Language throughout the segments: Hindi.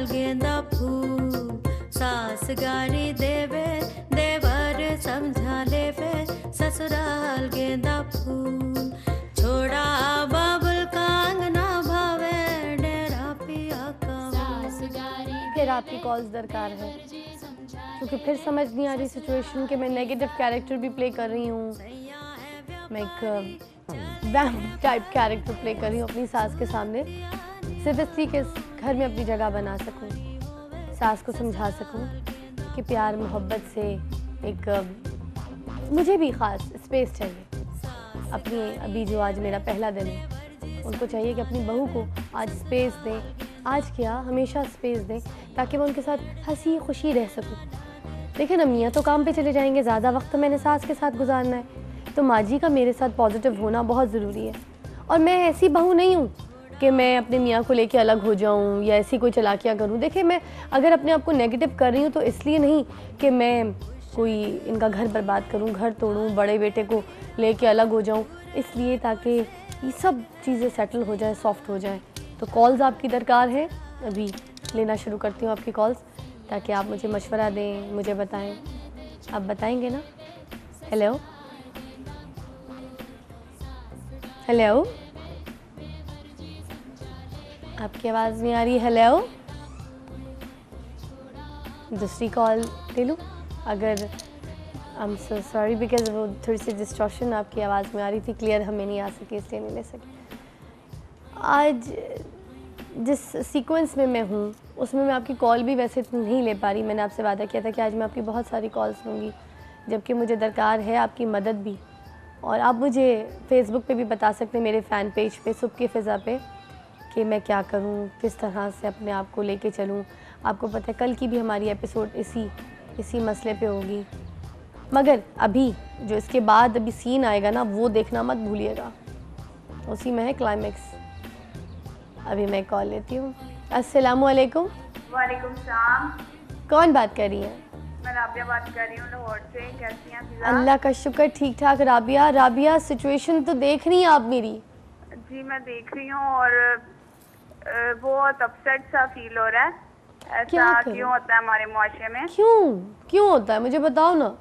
गेंदा फूल, सास गारी देवे देवर समझा लेवे, ससुराल गेंदा फूल, छोड़ा बाबुल का अंगना भावे, डेरा पिया का सास गारी। फिर आपकी कॉल्स दरकार है क्योंकि फिर समझ नहीं आ रही सिचुएशन कि मैं नेगेटिव कैरेक्टर भी प्ले कर रही हूँ, मैं एक वैम्प टाइप कैरेक्टर प्ले कर रही हूँ अपनी सास के सामने, सिर्फ इसलिए कि इस घर में अपनी जगह बना सकूँ, सास को समझा सकूँ कि प्यार मोहब्बत से एक मुझे भी ख़ास स्पेस चाहिए अपनी। अभी जो आज मेरा पहला दिन है, उनको चाहिए कि अपनी बहू को आज स्पेस दें, आज क्या हमेशा स्पेस दें, ताकि मैं उनके साथ हंसी खुशी रह सकूं। देखिए ना, मियाँ तो काम पे चले जाएंगे, ज़्यादा वक्त तो मैंने सास के साथ गुजारना है, तो माँ जी का मेरे साथ पॉजिटिव होना बहुत ज़रूरी है। और मैं ऐसी बहू नहीं हूँ कि मैं अपने मियाँ को लेके अलग हो जाऊँ या ऐसी कोई चालाकियाँ करूँ। देखिए, मैं अगर अपने आप को नेगेटिव कर रही हूँ तो इसलिए नहीं कि मैं कोई इनका घर बर्बाद करूँ, घर तोड़ूँ, बड़े बेटे को लेके अलग हो जाऊँ, इसलिए ताकि ये सब चीज़ें सेटल हो जाए, सॉफ्ट हो जाए। तो कॉल्स आपकी दरकार है, अभी लेना शुरू करती हूँ आपकी कॉल्स, ताकि आप मुझे मशवरा दें, मुझे बताएं। आप बताएंगे ना? हेलो हेलो, आपकी आवाज़ नहीं आ रही। हेलो, दूसरी कॉल ले लूँ अगर? I am so sorry because वो थोड़ी सी डिस्टॉर्शन आपकी आवाज़ में आ रही थी, क्लियर हमें नहीं आ सकी, इसलिए नहीं ले सके। आज जिस सीक्वेंस में मैं हूँ उसमें मैं आपकी कॉल भी वैसे नहीं ले पा रही। मैंने आपसे वादा किया था कि आज मैं आपकी बहुत सारी कॉल्स लूँगी, जबकि मुझे दरकार है आपकी मदद भी। और आप मुझे फेसबुक पे भी बता सकते हैं, मेरे फ़ैन पेज पे सुबह की फ़िज़ा पे, कि मैं क्या करूँ, किस तरह से अपने आप को लेके चलूँ। आपको पता है कल की भी हमारी एपिसोड इसी मसले पे होगी, मगर अभी जो इसके बाद अभी सीन आएगा ना, वो देखना मत भूलिएगा, उसी में है क्लाइमेक्स। अभी मैं कॉल लेती हूँ। अस्सलामुअलैकुम। वालेकुम सलाम। कौन बात कर रही है? मैं राबिया बात कर रही हूँ लाहौर से। कैसी हैं फिजा? अल्लाह का शुक्र, ठीक ठाक। राबिया सिचुएशन तो देख रही हैं आप मेरी? जी मैं देख रही हूँ और बहुत अपसेट सा फील हो रहा है। ऐसा क्यों होता है हमारे मुआशरे में? क्यों होता है, मुझे बताओ ना।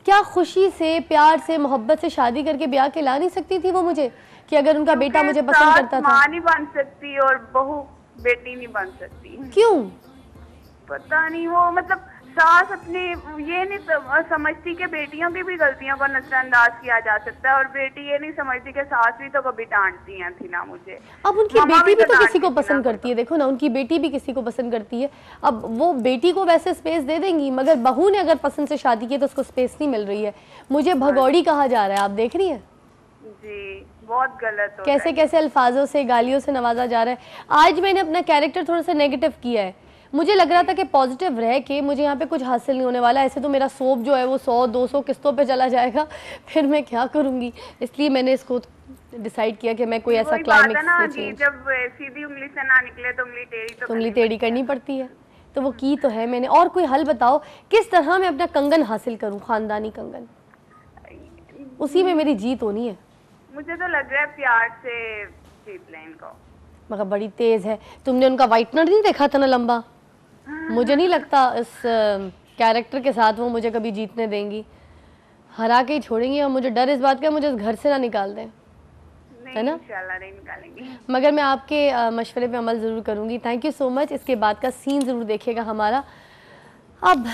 क्या खुशी से, प्यार से, मोहब्बत से शादी करके ब्याह के ला नहीं सकती थी वो मुझे, कि अगर उनका बेटा मुझे पसंद करता था? माँ नहीं बन सकती और बहू बेटी नहीं बन सकती। क्यों? पता नहीं, वो मतलब सास अपनी ये नहीं समझती कि बेटियों की भी गलतियों को नजरअंदाज किया जा सकता है, और बेटी ये नहीं समझती कि सास भी तो कभी डांटती हैं थी ना मुझे। अब उनकी बेटी भी तो किसी को पसंद करती है, देखो ना, उनकी बेटी भी किसी को पसंद करती है। अब वो बेटी को वैसे स्पेस दे देंगी, मगर बहू ने अगर पसंद से शादी की तो उसको स्पेस नहीं मिल रही है। मुझे भगौड़ी कहा जा रहा है, आप देख रही है? जी बहुत गलत हो कैसे कैसे अल्फाजों से, गालियों से नवाजा जा रहा है। आज मैंने अपना कैरेक्टर थोड़ा सा नेगेटिव किया है। मुझे लग रहा था कि पॉजिटिव रह के मुझे यहाँ पे कुछ हासिल नहीं होने वाला। ऐसे तो मेरा सोप जो है वो 100-200 किस्तों पे चला जाएगा, फिर मैं क्या करूँगी। इसलिए मैंने इसको डिसाइड किया कि मैं कोई ऐसा क्लाइमेक्स से जब सीधी उंगली से ना निकले तो उंगली टेढ़ी करनी पड़ती है। तो वो की तो है मैंने। और कोई हल बताओ, किस तरह मैं अपना कंगन हासिल करूँ, ख़ानदानी कंगन, उसी में मेरी जीत होनी है। मुझे तो लग रहा है प्यार से जीत लें इनको। मगर बड़ी तेज़ है। तुमने उनका वाइटनर नहीं देखा था ना लंबा? मुझे नहीं लगता इस कैरेक्टर के साथ वो मुझे कभी जीतने देंगी, हरा के ही छोड़ेंगी। और मुझे डर इस बात का, मुझे इस घर से ना निकाल दें, है ना? इंशाल्लाह नहीं निकालेंगे। मगर मैं आपके मशवरे पे अमल ज़रूर करूँगी। Thank you so much. इसके बाद का सीन ज़रूर देखिएगा हमारा। अब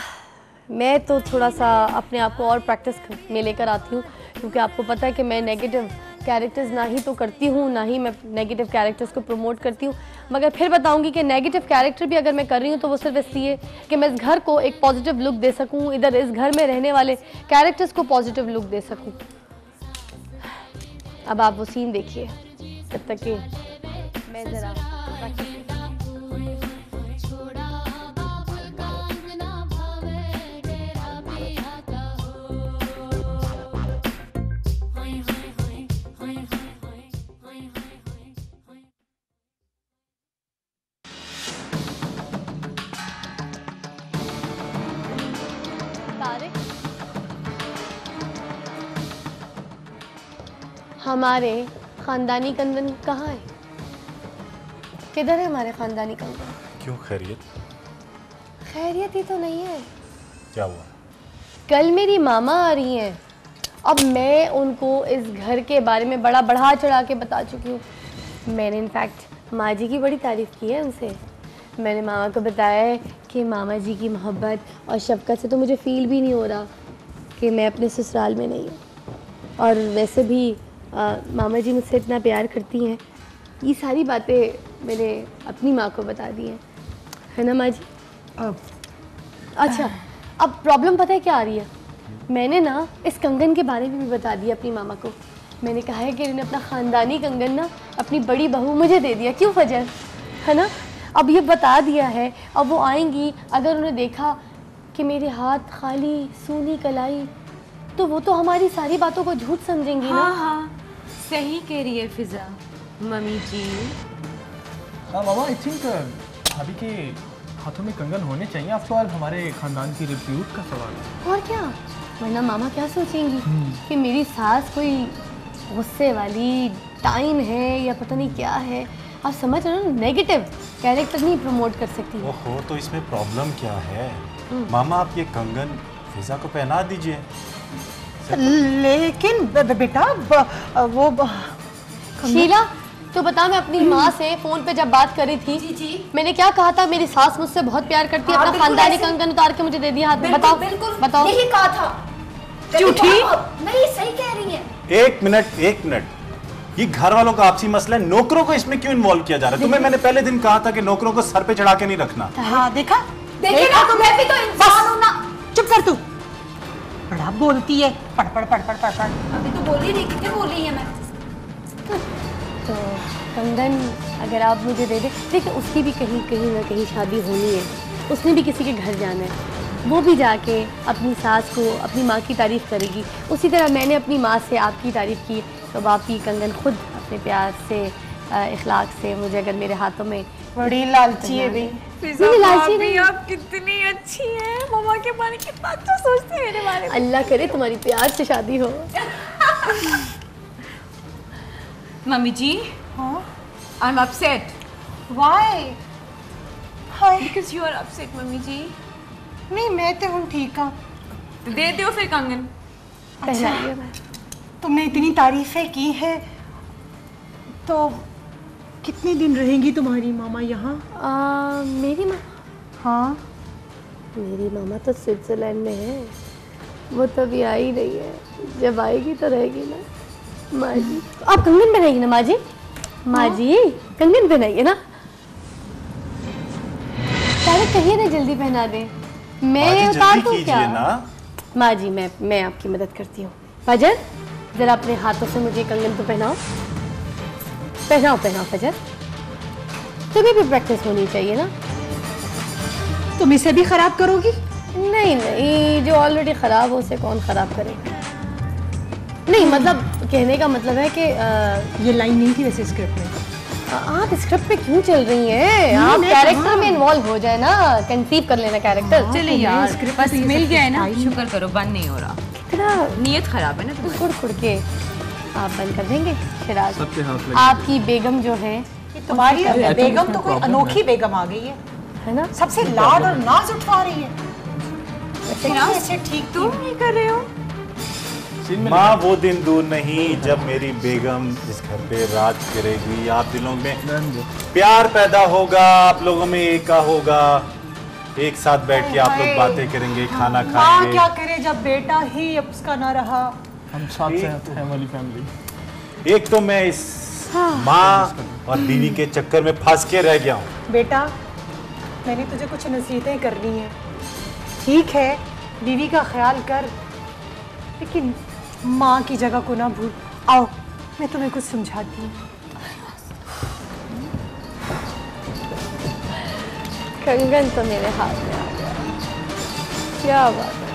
मैं तो थोड़ा सा अपने आप को और प्रैक्टिस में लेकर आती हूँ, क्योंकि आपको पता है कि मैं नेगेटिव कैरेक्टर्स ना ही तो करती हूँ, ना ही मैं नेगेटिव कैरेक्टर्स को प्रमोट करती हूँ। मगर फिर बताऊँगी कि नेगेटिव कैरेक्टर भी अगर मैं कर रही हूँ तो वो सिर्फ इसलिए कि मैं इस घर को एक पॉजिटिव लुक दे सकूँ, इधर इस घर में रहने वाले कैरेक्टर्स को पॉजिटिव लुक दे सकूँ। अब आप वो सीन देखिए, जब तक कि मैं ज़रा हमारे ख़ानदानी कंगन कहाँ है? किधर है हमारे ख़ानदानी कंगन? क्यों, खैरियत? खैरियत ही तो नहीं है। क्या हुआ? कल मेरी मामा आ रही हैं। अब मैं उनको इस घर के बारे में बड़ा बढ़ा चढ़ा के बता चुकी हूँ। मैंने इनफैक्ट माँ जी की बड़ी तारीफ़ की है उनसे। मैंने मामा को बताया है कि मामा जी की मोहब्बत और शफ़क़त से तो मुझे फ़ील भी नहीं हो रहा कि मैं अपने ससुराल में नहीं हूँ। और वैसे भी मामा जी मुझसे इतना प्यार करती हैं। ये सारी बातें मैंने अपनी माँ को बता दी हैं, है ना माँ जी? अच्छा, अब प्रॉब्लम पता है क्या आ रही है? मैंने ना इस कंगन के बारे में भी बता दिया अपनी मामा को। मैंने कहा है कि उन्होंने अपना ख़ानदानी कंगन ना अपनी बड़ी बहू मुझे दे दिया। क्यों फजर, है ना? अब ये बता दिया है। अब वो आएंगी, अगर उन्हें देखा कि मेरे हाथ खाली सूनी कलाई, तो वो तो हमारी सारी बातों को झूठ समझेंगी ना। हाँ, सही कह रही है फिजा मम्मी जी। हाँ मामा, आई थिंक भाभी के हाथों में कंगन होने चाहिए। आफ्टर ऑल हमारे खानदान की रिप्यूट का सवाल है। और क्या, वरना मामा क्या सोचेंगी कि मेरी सास कोई गुस्से वाली टाइन है या पता नहीं क्या है। आप समझ रहे हो, नेगेटिव कैरेक्टर नहीं प्रमोट कर सकती। ओहो, तो इसमें प्रॉब्लम क्या है? मामा, आप ये कंगन फिजा को पहना दीजिए। लेकिन बेटा वो शीला, तो बता, मैं अपनी माँ से फोन पे जब बात कर रही थी, जी। मैंने क्या कहा था? मेरी सास मुझसे बहुत प्यार करती है, अपना खानदानी कंगन उतार के मुझे दे दिया हाथ में। बताओ बताओ, यही कहा था। झूठी नहीं, सही कह रही है। एक मिनट, ये घर वालों का आपसी मसला है, नौकरों को इसमें क्यों इन्वॉल्व किया जा रहा है? तुम्हें मैंने पहले दिन कहा था कि नौकरों को सर पे चढ़ा के नहीं रखना। हाँ, देखा देखिए तो मैं भी तो इंसान हूं ना। चुप कर तू, बड़ा बोलती है। पढ़ पढ़ पढ़ पढ़ पढ़ पढ़। अभी तो बोल ही रही, कितने बोल रही है मैं। तो कंगन अगर आप मुझे दे दें, देखिए उसकी भी कहीं ना कहीं शादी होनी है, उसने भी किसी के घर जाना है, वो भी जाके अपनी सास को, अपनी माँ की तारीफ़ करेगी। उसी तरह मैंने अपनी माँ से आपकी तारीफ़ की, तो आपकी कंगन खुद अपने प्यार से, इखलाक से मुझे अगर मेरे हाथों में। बड़ी लालची है भी। लालची नहीं। आप कितनी अच्छी हैं, मामा के बारे में कितना अच्छा सोचती है मेरे बारे में। अल्लाह करे तुम्हारी प्यार से शादी हो। मम्मी जी, हाँ? I am upset. Why? Hi. Because you are upset mummy ji. नहीं, मैं तो हूँ ठीक हूँ। तो दे दो फिर कंगन। पहनाइए मैं। तुमने इतनी तारीफें की है, तो कितने दिन रहेंगी तुम्हारी मामा यहाँ? मेरी माँ? हाँ, मेरी मामा तो स्विट्जरलैंड में है, वो तो अभी आ ही रही है। जब आएगी तो रहेगी ना। माँ जी, आप कंगन पहनाइए ना माँ जी। माँ जी, कंगन पहनाइए ना। पहले कहिए ना, जल्दी पहना दें। मैं उतार दूँ क्या? माँ जी, मैं आपकी मदद करती हूँ। फजर, जरा अपने हाथों से मुझे कंगन तो पहनाओ। पहनाओ फजर, तुम्हें भी प्रैक्टिस होनी चाहिए ना। तुम इसे भी खराब करोगी? नहीं, जो ऑलरेडी खराब हो उसे कौन खराब करेगा। नहीं, मतलब कहने का मतलब है कि ये लाइन नहीं थी वैसे स्क्रिप्ट में। आप स्क्रिप्ट पे क्यों चल रही हैं? आप कैरेक्टर में इन्वॉल्व हो जाए ना, कंसीव कर लेना कैरेक्टर। चलिए यार, बस मिल गया है ना, शुक्र करो, बंद नहीं हो रहा। कितना नीयत खराब है ना तुम्हारी। खुड़ के आप बंद कर देंगे। शिराज, आपकी बेगम जो है, तुम्हारी बेगम तो कोई अनोखी बेगम आ गई है ना? सबसे लाड और नाज उठवा रही है। वैसे ठीक तुम नहीं कर रहे हो? माँ, वो दिन दूर नहीं जब मेरी बेगम इस घर पे राज करेगी। आप दिलों में प्यार पैदा होगा, आप लोगों में एका होगा, एक साथ बैठ के आप लोग बातें करेंगे, खाना माँ खाएंगे। क्या करे जब बेटा ही अब उसका ना रहा। हम साथ हैं वाली फैमिली। एक तो मैं इस माँ और बीवी के चक्कर में फंस के रह गया हूँ। बेटा, मैंने तुझे कुछ नसीहतें करनी है। ठीक है, बीवी का ख्याल कर, लेकिन माँ की जगह को ना भूल। आओ, मैं तुम्हें कुछ समझाती हूँ। कंगन तो मेरे हाथ में आ गया। क्या बात है।